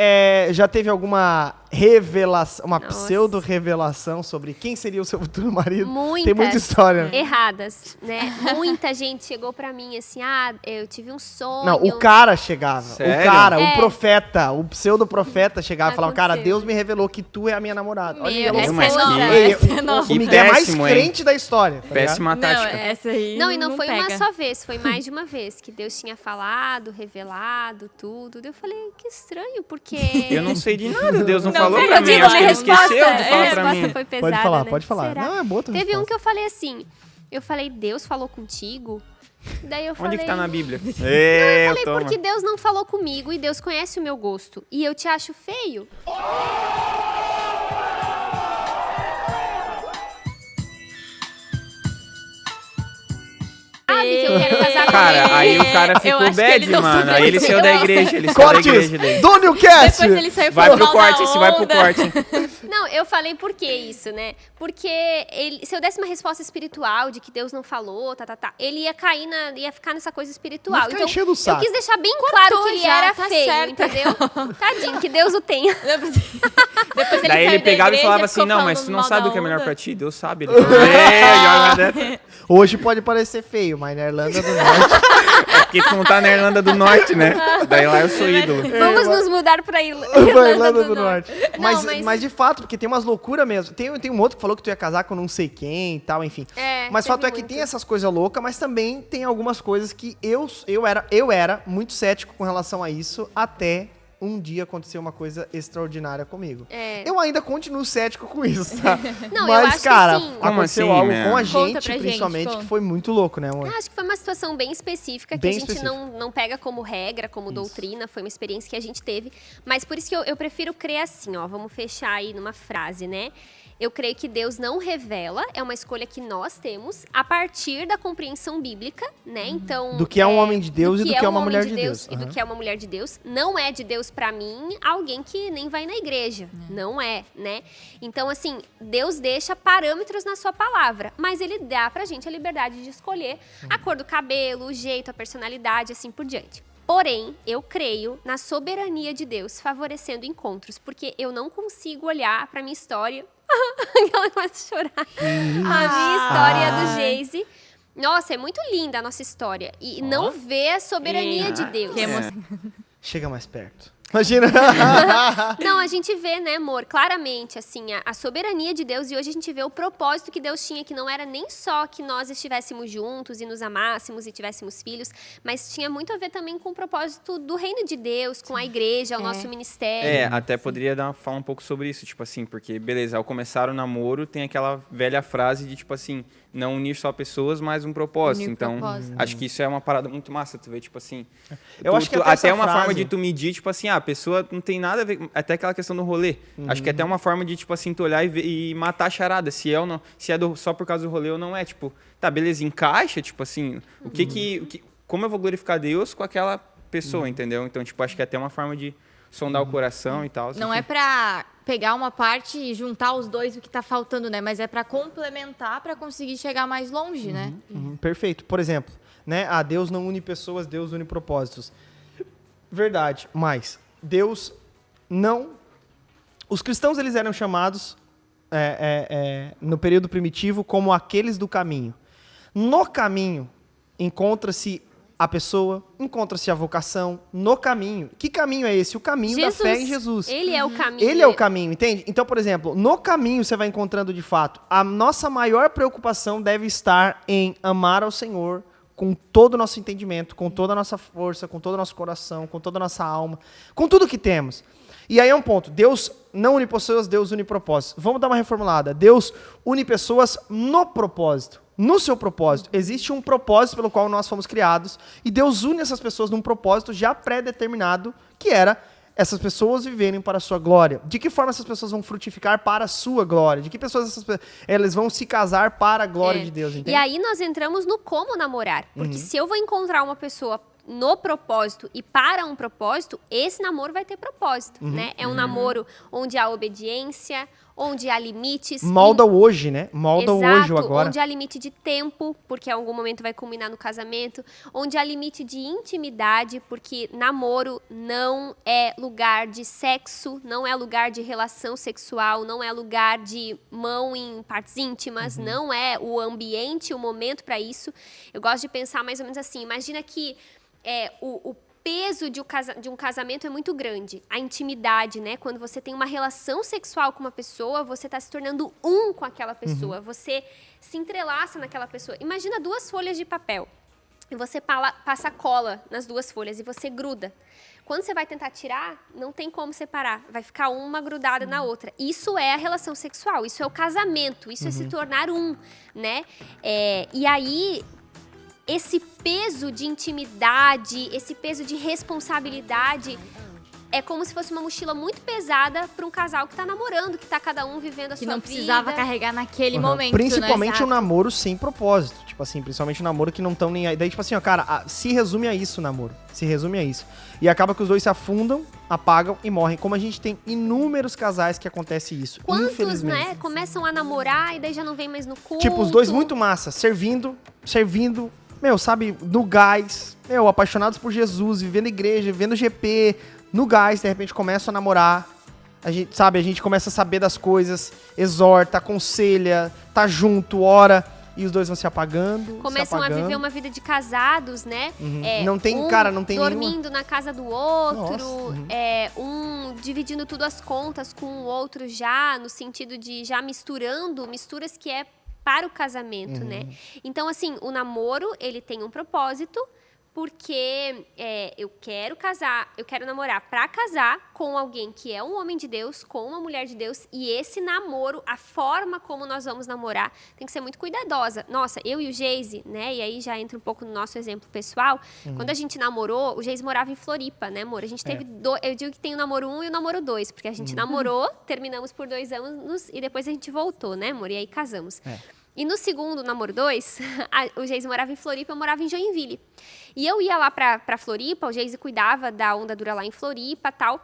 já teve alguma revelação, uma pseudo-revelação sobre quem seria o seu futuro marido? Muitas. Tem muita história. Né? Erradas, né? Muita gente chegou pra mim assim, eu tive um sonho. Não, o cara chegava. Sério? O cara, o profeta, o pseudo-profeta chegava e falava, cara, Aconteceu. Deus me revelou que tu é a minha namorada. Olha, Meu, ela- essa mas é nova, que- essa é nova. o Miguel é mais péssimo, hein? crente da história. tá ligado? Péssima Não, tática. essa aí Não, e não foi pega. uma só vez, foi mais de uma vez que Deus tinha falado, revelado, tudo. Eu falei, que estranho, porque... Eu não sei de nada, Deus não, Não, falou você pra mim. acredita, Acho que ele minha esqueceu de resposta- falar é, pra A mim. resposta foi pesada, Pode falar, né? pode falar. Será? Não, é boa tua Teve um resposta. que eu falei assim, Deus falou contigo? Daí eu falei... Onde que tá na Bíblia? Eu Eu falei, porque Deus não falou comigo e Deus conhece o meu gosto. E eu te acho feio. Sabe que eu quero casar com Cara, ele. aí o cara Eu ficou acho que ele bad, não mano. soube Aí ele saiu da igreja, ele saiu da Cortes! igreja dele. Donilcast! Depois ele saiu Vai falando pro mal corte, da esse vai pro onda. corte. Não, eu falei por que isso, né? Porque se eu desse uma resposta espiritual de que Deus não falou, ele ia cair ia ficar nessa coisa espiritual. Ia ficar enchendo o eu saco. quis deixar bem claro que ele já, era tá feio, certo. entendeu? Tadinho, que Deus o tenha. Depois Daí saiu ele da pegava e igreja, falava assim, ficou não, mas tu falando não mal sabe da o que é melhor onda. pra ti, Deus sabe. Ele falou, joga dentro. Hoje pode parecer feio, mas na Irlanda do Norte... É porque tu não tá na Irlanda do Norte, né? Daí lá eu sou ídolo. Vamos nos mudar pra Pra Irlanda do Norte. Mas, Não, mas de fato, porque tem umas loucuras mesmo. Tem um outro que falou que tu ia casar com não sei quem e tal, enfim. Mas o teve fato é que muito. tem essas coisas loucas, mas também tem algumas coisas que eu era muito cético com relação a isso, até um dia acontecer uma coisa extraordinária comigo. É. Eu ainda continuo cético com isso, tá? Não, eu mas, acho que cara, assim- Como aconteceu assim, algo man? com a Conta gente, pra gente, principalmente, conta. que foi muito louco, né, amor? Eu acho que foi uma situação bem específica que Bem a gente específica. não pega como regra, como doutrina, foi uma experiência que a gente teve. Mas por isso que eu prefiro crer assim, ó, vamos fechar aí numa frase, né? Eu creio que Deus não revela, é uma escolha que nós temos a partir da compreensão bíblica, né? Então, Do que é um homem de Deus e do que é uma um mulher homem de Deus. E do Aham. que é uma mulher de Deus. Não é de Deus pra mim alguém que nem vai na igreja. Não é, né? Então, assim, Deus deixa parâmetros na sua palavra, mas ele dá pra gente a liberdade de escolher a cor do cabelo, o jeito, a personalidade, assim por diante. Porém, eu creio na soberania de Deus favorecendo encontros, porque eu não consigo olhar pra minha história. Ela começa a chorar. A minha história do Geise. Nossa, é muito linda a nossa história. E não ver a soberania de Deus. Que emoção. Chega mais perto. Imagina. Não, a gente vê, né, amor, claramente, assim, a soberania de Deus. E hoje a gente vê o propósito que Deus tinha, que não era nem só que nós estivéssemos juntos e nos amássemos e tivéssemos filhos, mas tinha muito a ver também com o propósito do reino de Deus, com a igreja, o nosso ministério. É, até poderia falar um pouco sobre isso, tipo assim, porque, beleza, ao começar o namoro, tem aquela velha frase de, tipo assim, não unir só pessoas, mas um propósito. Unir Então, propósito. acho que isso é uma parada muito massa, tu vê, tipo assim... Eu acho que até até essa uma forma frase- de tu medir, tipo assim, a pessoa não tem nada a ver, até aquela questão do rolê. Acho que é até uma forma de, tipo assim, tu olhar e matar a charada, se é ou não, se é só por causa do rolê ou não é, tipo, tá, beleza, encaixa, tipo assim, como eu vou glorificar Deus com aquela pessoa, entendeu? Então, tipo, acho que é até uma forma de sondar o coração e tal. Não enfim. é pra pegar uma parte e juntar os dois o que tá faltando, né? Mas é pra complementar pra conseguir chegar mais longe, né? Perfeito. Por exemplo, né? Deus não une pessoas, Deus une propósitos. Verdade, mas Deus não... Os cristãos, eles eram chamados no período primitivo como aqueles do caminho. No caminho, encontra-se a pessoa, encontra-se a vocação no caminho. Que caminho é esse? O caminho da fé em Jesus. Ele é o caminho. Ele é o caminho, entende? Então, por exemplo, no caminho você vai encontrando de fato. A nossa maior preocupação deve estar em amar ao Senhor com todo o nosso entendimento, com toda a nossa força, com todo o nosso coração, com toda a nossa alma, com tudo que temos. E aí é um ponto. Deus não une pessoas, Deus une propósitos. Vamos dar uma reformulada. Deus une pessoas no propósito. No seu propósito. Existe um propósito pelo qual nós fomos criados e Deus une essas pessoas num propósito já pré-determinado, que era essas pessoas viverem para a sua glória. De que forma essas pessoas vão frutificar para a sua glória? De que pessoas elas vão se casar para a glória de Deus, entende? E aí nós entramos no como namorar. Porque se eu vou encontrar uma pessoa no propósito e para um propósito, esse namoro vai ter propósito, né? É um namoro onde há obediência, onde há limites. Molda o hoje, né? Molda o hoje, o agora. Onde há limite de tempo, porque em algum momento vai culminar no casamento. Onde há limite de intimidade, porque namoro não é lugar de sexo, não é lugar de relação sexual, não é lugar de mão em partes íntimas, não é o ambiente, o momento para isso. Eu gosto de pensar mais ou menos assim, imagina que o peso de um casamento é muito grande. A intimidade, né? Quando você tem uma relação sexual com uma pessoa, você está se tornando um com aquela pessoa. Você se entrelaça naquela pessoa. Imagina 2 folhas de papel. E você passa cola nas 2 folhas e você gruda. Quando você vai tentar tirar, não tem como separar. Vai ficar uma grudada na outra. Isso é a relação sexual. Isso é o casamento. Isso é se tornar um, né? E aí, esse peso de intimidade, esse peso de responsabilidade, é como se fosse uma mochila muito pesada para um casal que tá namorando, que tá cada um vivendo a sua vida. Que não precisava carregar naquele momento, Principalmente né? um namoro sem propósito. Tipo assim, principalmente um namoro que não estão nem aí. Daí, tipo assim, ó, cara, se resume a isso o namoro. Se resume a isso. E acaba que os dois se afundam, apagam e morrem. Como a gente tem inúmeros casais que acontece isso, Quantos, infelizmente. né, começam a namorar e daí já não vem mais no culto. Tipo, os dois muito massa, servindo, meu, sabe, no gás, meu, apaixonados por Jesus, vivendo igreja, vivendo GP, no gás, de repente começam a namorar, a gente começa a saber das coisas, exorta, aconselha, tá junto, ora, e os dois vão se apagando, Começam a viver uma vida de casados, né? Não tem, não tem dormindo na casa do outro, Nossa, um dividindo tudo as contas com o outro já, no sentido de já misturas que é para o casamento, né? Então, assim, o namoro, ele tem um propósito, porque eu quero namorar para casar com alguém que é um homem de Deus, com uma mulher de Deus, e esse namoro, a forma como nós vamos namorar, tem que ser muito cuidadosa. Nossa, eu e o Geise, né, e aí já entra um pouco no nosso exemplo pessoal, quando a gente namorou, o Geise morava em Floripa, né, amor? A gente teve eu digo que tem o namoro 1 e o namoro 2, porque a gente namorou, terminamos por 2 anos, e depois a gente voltou, né, amor? E aí casamos. E no segundo namoro 2, o Geise morava em Floripa, eu morava em Joinville. E eu ia lá pra Floripa, o Geise cuidava da Onda Dura lá em Floripa e tal.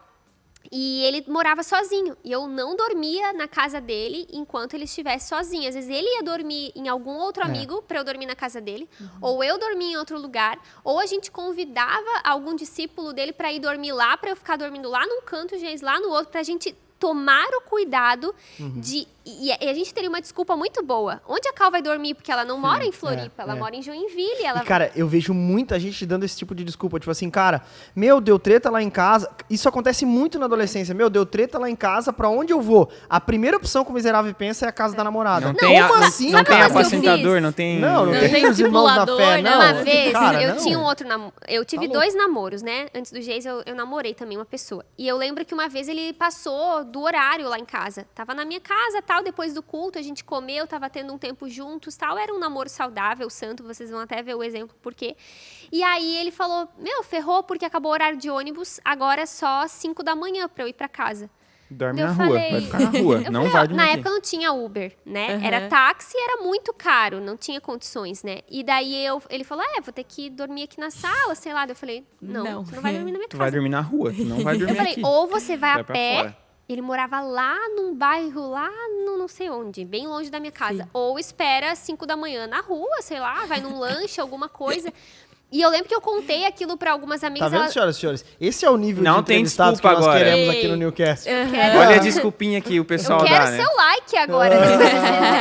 E ele morava sozinho. E eu não dormia na casa dele enquanto ele estivesse sozinho. Às vezes ele ia dormir em algum outro amigo pra eu dormir na casa dele. Ou eu dormia em outro lugar. Ou a gente convidava algum discípulo dele pra ir dormir lá, pra eu ficar dormindo lá num canto, o Geise lá no outro, pra gente tomar o cuidado de... E a gente teria uma desculpa muito boa. Onde a Cal vai dormir? Porque ela não mora em Floripa, ela mora em Joinville. E, cara, eu vejo muita gente dando esse tipo de desculpa. Tipo assim, cara, meu, deu treta lá em casa. Isso acontece muito na adolescência. Meu, deu treta lá em casa, pra onde eu vou? A primeira opção que o miserável pensa é a casa da namorada. Não tem assim, não tem cara? apacentador, não tem... Não tem tem os irmãos da fé, discipulador, né? não. Uma vez, Cara, eu não. tinha um outro eu tive Tá 2 namoros, né? Antes do Geise, eu namorei também uma pessoa. E eu lembro que uma vez ele passou do horário lá em casa. Tava na minha casa, tal, depois do culto, a gente comeu, tava tendo um tempo juntos, tal. Era um namoro saudável, santo, vocês vão até ver o exemplo por quê. E aí ele falou, meu, ferrou porque acabou o horário de ônibus, agora é só 5 da manhã pra eu ir pra casa. Dorme Eu na rua, falei- vai ficar na rua, Eu não falei, vai ó, dormir na aqui. época não tinha Uber, né? Uhum. Era táxi, era muito caro, não tinha condições, né? E daí ele falou, vou ter que dormir aqui na sala, sei lá. Daí eu falei, não, você não vai dormir na minha Tu vai casa. dormir na rua, tu não vai dormir Eu falei, aqui. ou você vai a pra pé. fora. Ele morava lá num bairro, lá no não sei onde, bem longe da minha casa. Ou espera 5 da manhã na rua, sei lá, vai num lanche, alguma coisa. E eu lembro que eu contei aquilo pra algumas Tá amigas. vendo, elas- senhoras e senhores? Esse é o nível Não de tem entrevistados que desculpa nós agora. queremos aqui Ei. no Newcast. Olha a desculpinha que o pessoal Eu quero dá, né? seu like agora.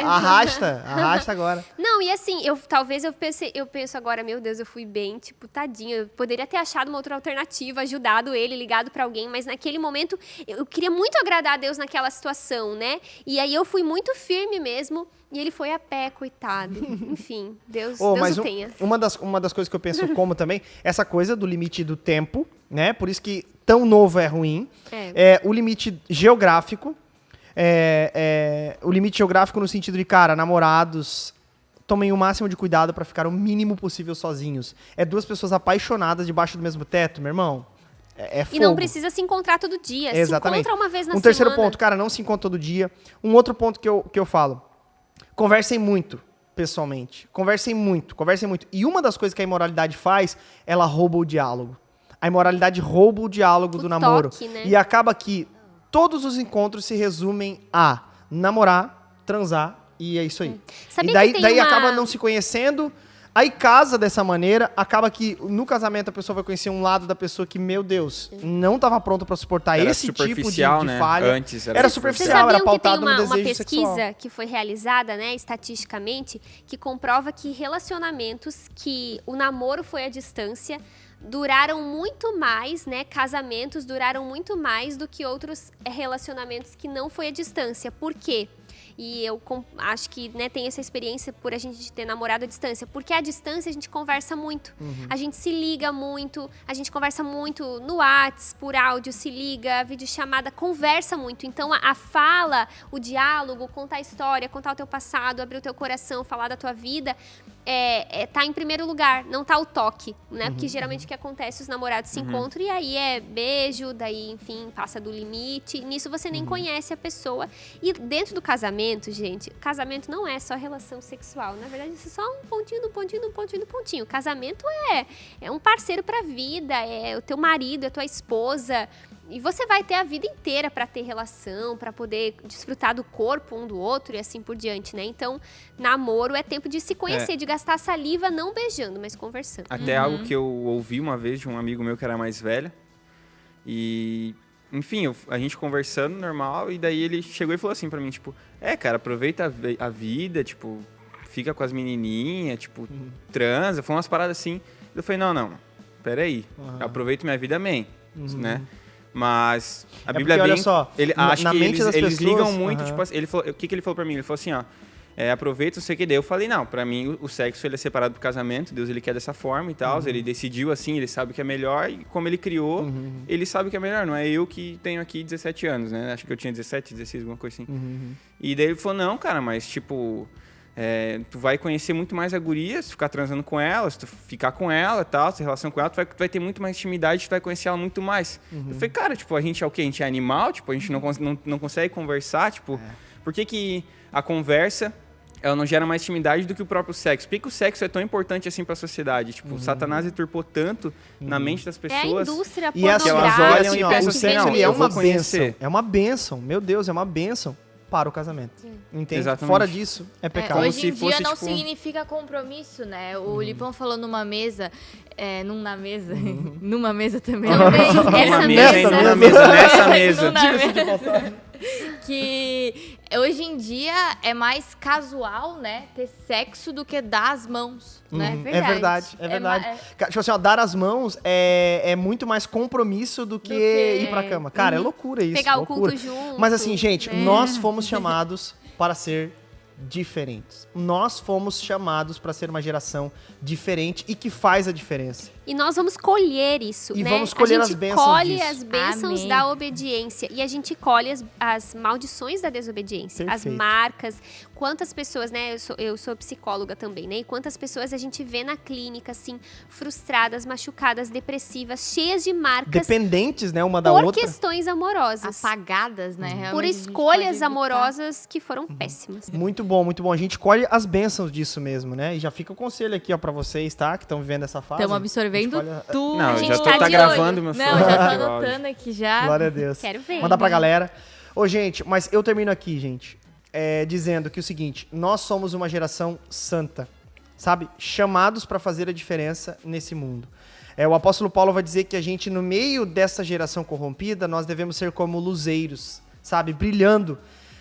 Arrasta agora. Não, e assim, eu penso agora, meu Deus, eu fui bem, tipo, tadinha. Eu poderia ter achado uma outra alternativa, ajudado ele, ligado pra alguém, mas naquele momento eu queria muito agradar a Deus naquela situação, né? E aí eu fui muito firme mesmo, e ele foi a pé, coitado. Enfim, Deus Mas o tenha. uma das coisas que eu penso como também, essa coisa do limite do tempo, né? Por isso que tão novo é ruim. O limite geográfico. O limite geográfico no sentido de, cara, namorados, tomem o máximo de cuidado pra ficar o mínimo possível sozinhos. É 2 pessoas apaixonadas debaixo do mesmo teto, meu irmão. É fogo. E não precisa se encontrar todo dia. Exatamente. Se encontra uma vez na Um semana. terceiro ponto, cara, não se encontra todo dia. Um outro ponto que eu falo. Conversem muito. pessoalmente. Conversem muito, conversem muito. E uma das coisas que a imoralidade faz, ela rouba o diálogo. A imoralidade rouba o diálogo do namoro. Né? E acaba que todos os encontros se resumem a namorar, transar, e é isso aí. Sabia E daí, que tem daí uma- acaba não se conhecendo, aí casa dessa maneira, acaba que no casamento a pessoa vai conhecer um lado da pessoa que, meu Deus, não estava pronto pra suportar Era esse tipo de superficial, né? falha. Antes era era Vocês superficial, era sabiam que tem pautado no uma desejo pesquisa sexual. que foi realizada, né, estatisticamente, que comprova que relacionamentos que o namoro foi à distância duraram muito mais, né, casamentos duraram muito mais do que outros relacionamentos que não foi à distância. Por quê? E eu acho que, né, tem essa experiência por a gente ter namorado à distância. Porque à distância a gente conversa muito. A gente se liga muito, a gente conversa muito no WhatsApp, por áudio, se liga, videochamada, conversa muito. Então a fala, o diálogo, contar a história, contar o teu passado, abrir o teu coração, falar da tua vida, tá em primeiro lugar, não tá o toque, né? Porque geralmente o que acontece, os namorados se encontram e aí é beijo, daí, enfim, passa do limite. Nisso você nem conhece a pessoa. E dentro do casamento, gente, casamento não é só relação sexual. Na verdade, isso é só um pontinho, um pontinho, um pontinho, um pontinho. Casamento é um parceiro pra vida, é o teu marido, é a tua esposa. E você vai ter a vida inteira para ter relação, para poder desfrutar do corpo um do outro e assim por diante, né? Então, namoro é tempo de se conhecer, de gastar saliva não beijando, mas conversando. Até algo que eu ouvi uma vez de um amigo meu que era mais velho. E, enfim, a gente conversando normal, e daí ele chegou e falou assim pra mim, tipo, cara, aproveita a vida, tipo, fica com as menininhas, tipo, transa, foi umas paradas assim. Eu falei, não, peraí, eu aproveito minha vida bem, né? Mas a Bíblia porque, é bem... olha só, acho na que mente das eles pessoas, ligam muito, tipo assim, ele falou, o que ele falou pra mim? Ele falou assim, ó, aproveita, não sei o que. Daí eu falei, não, pra mim o sexo ele é separado do casamento, Deus ele quer dessa forma e tal, ele decidiu assim, ele sabe o que é melhor, e como ele criou, ele sabe o que é melhor, não é eu que tenho aqui 17 anos, né? Acho que eu tinha 17, 16, alguma coisa assim. E daí ele falou, não, cara, mas tipo... tu vai conhecer muito mais a guria, se tu ficar transando com ela, se tu ficar com ela e tal, se relação com ela, tu vai ter muito mais intimidade, tu vai conhecer ela muito mais. Eu falei, cara, tipo, a gente é o quê? A gente é animal? Tipo, a gente não consegue conversar? Tipo, por que a conversa, ela não gera mais intimidade do que o próprio sexo? Por que o sexo é tão importante assim pra sociedade? Tipo, Satanás deturpou tanto na mente das É a pessoas. indústria E assim, elas olham olham assim, e ó, pensam o assim, sexo não, ele é eu uma vou conhecer. bênção. É uma bênção. Meu Deus, é uma bênção para o casamento. Entende? Exatamente. Fora disso, é pecado. Como Hoje se em dia fosse, não tipo, significa compromisso, né? O Lipão falou numa mesa, numa mesa, numa mesa também. Também, essa Uma mesa. mesa, nessa mesa. Numa mesa. Que hoje em dia é mais casual, né? Ter sexo do que dar as mãos, né? É verdade, é verdade. Tipo assim, ó, dar as mãos é muito mais compromisso do que ir pra cama. Cara, é loucura isso. Pegar o loucura. culto junto. Mas assim, gente, né? nós fomos chamados para ser diferentes. Nós fomos chamados para ser uma geração diferente e que faz a diferença. E nós vamos colher isso, E né? vamos colher a as gente bênçãos colhe disso. as bênçãos Amém. da obediência. E a gente colhe as maldições da desobediência. As Perfeito. marcas. Quantas pessoas, né? Eu sou psicóloga também, né? E quantas pessoas a gente vê na clínica, assim, frustradas, machucadas, depressivas, cheias de marcas Dependentes, né, uma da por outra. questões amorosas. Apagadas, né? Realmente, Por a gente pode escolhas evitar. amorosas que foram péssimas. Muito bom, muito bom. A gente colhe as bênçãos disso mesmo, né? E já fica o conselho aqui, ó, pra vocês, tá? Que estão vivendo essa fase. Estamos absorvendo A gente colhe- tudo. Não, A eu gente já tô tá de gravando olho. meu Não, já tô áudio. anotando aqui já. Glória a Deus. Quero ver. Mandar pra galera. Ô, gente, mas eu termino aqui, gente, dizendo que o seguinte, nós somos uma geração santa, sabe? Chamados pra fazer a diferença nesse mundo. O apóstolo Paulo vai dizer que a gente, no meio dessa geração corrompida, nós devemos ser como luzeiros, sabe? Brilhando,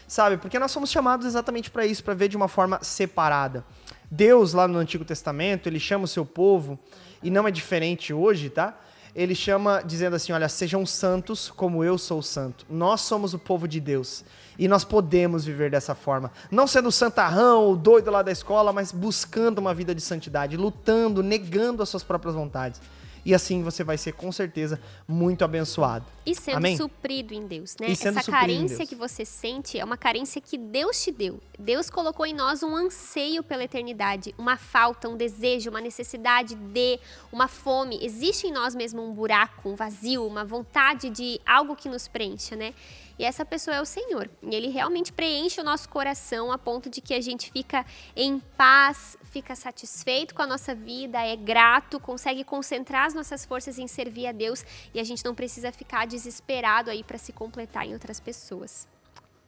sabe? Porque nós somos chamados exatamente pra isso, pra ver de uma forma separada. Deus, lá no Antigo Testamento, ele chama o seu povo, e não é diferente hoje, tá? Ele chama dizendo assim, olha, sejam santos como eu sou santo. Nós somos o povo de Deus e nós podemos viver dessa forma. Não sendo santarrão, o doido lá da escola, mas buscando uma vida de santidade, lutando, negando as suas próprias vontades. E assim você vai ser, com certeza, muito abençoado. E sendo Amém? suprido em Deus, né? E sendo Essa suprido em carência Deus. que você sente é uma carência que Deus te deu. Deus colocou em nós um anseio pela eternidade, uma falta, um desejo, uma necessidade de, uma fome. Existe em nós mesmo um buraco, um vazio, uma vontade de algo que nos preencha, né? E essa pessoa é o Senhor. E Ele realmente preenche o nosso coração a ponto de que a gente fica em paz, fica satisfeito com a nossa vida, é grato, consegue concentrar as nossas forças em servir a Deus e a gente não precisa ficar desesperado aí para se completar em outras pessoas.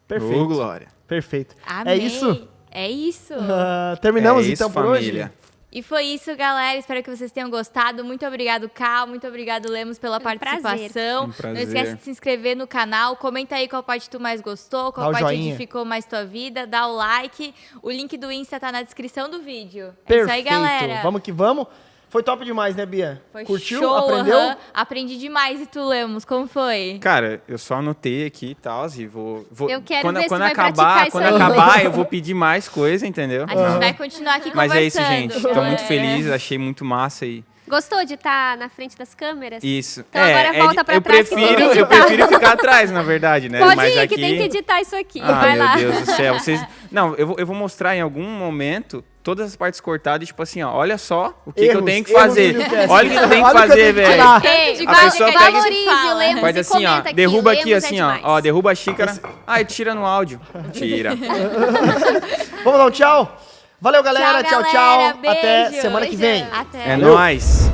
Perfeito. Ô, glória. Perfeito. Amém. É isso? É isso. Terminamos É isso, então por família. hoje? E foi isso, galera. Espero que vocês tenham gostado. Muito obrigado, Cal. Muito obrigado, Lemos, pela Foi um participação. Um prazer. Não esquece de se inscrever no canal. Comenta aí qual parte tu mais gostou, qual Dá o parte joinha. edificou mais tua vida. Dá o like. O link do Insta tá na descrição do vídeo. É Perfeito. isso aí, galera. Vamos que vamos. Foi top demais, né, Bia? Foi Curtiu? show, Aprendeu? aham. Aprendi demais. E tu, Lemos, como foi? Cara, eu só anotei aqui e tal, e vou Eu quero quando, ver se quando vai acabar, praticar isso quando aí. acabar, eu vou pedir mais coisa, entendeu? A gente vai continuar aqui Mas conversando. é isso, gente. Tô muito galera. feliz, achei muito massa e Gostou de estar na frente das câmeras? isso. Então agora volta pra eu trás que tem que prefiro, eu editar. prefiro ficar atrás, na verdade, né? Pode Mas ir, aqui... que tem que editar isso aqui. Ah, Vai meu lá. Deus do céu. Vocês... Não, eu vou mostrar em algum momento todas as partes cortadas, tipo assim, ó, olha só o que eu tenho que fazer. Olha o que eu tenho que fazer, velho. Ei, de A pessoa pega- valorize o Lemos Faz e assim, ó, comenta aqui. derruba o aqui, Lemos é assim, ó, demais. ó, derruba a xícara. Ah, e tira no áudio. Tira. Vamos dar um tchau? Valeu, galera. Tchau, galera. tchau. Beijo. Até semana que vem. Até. É nóis.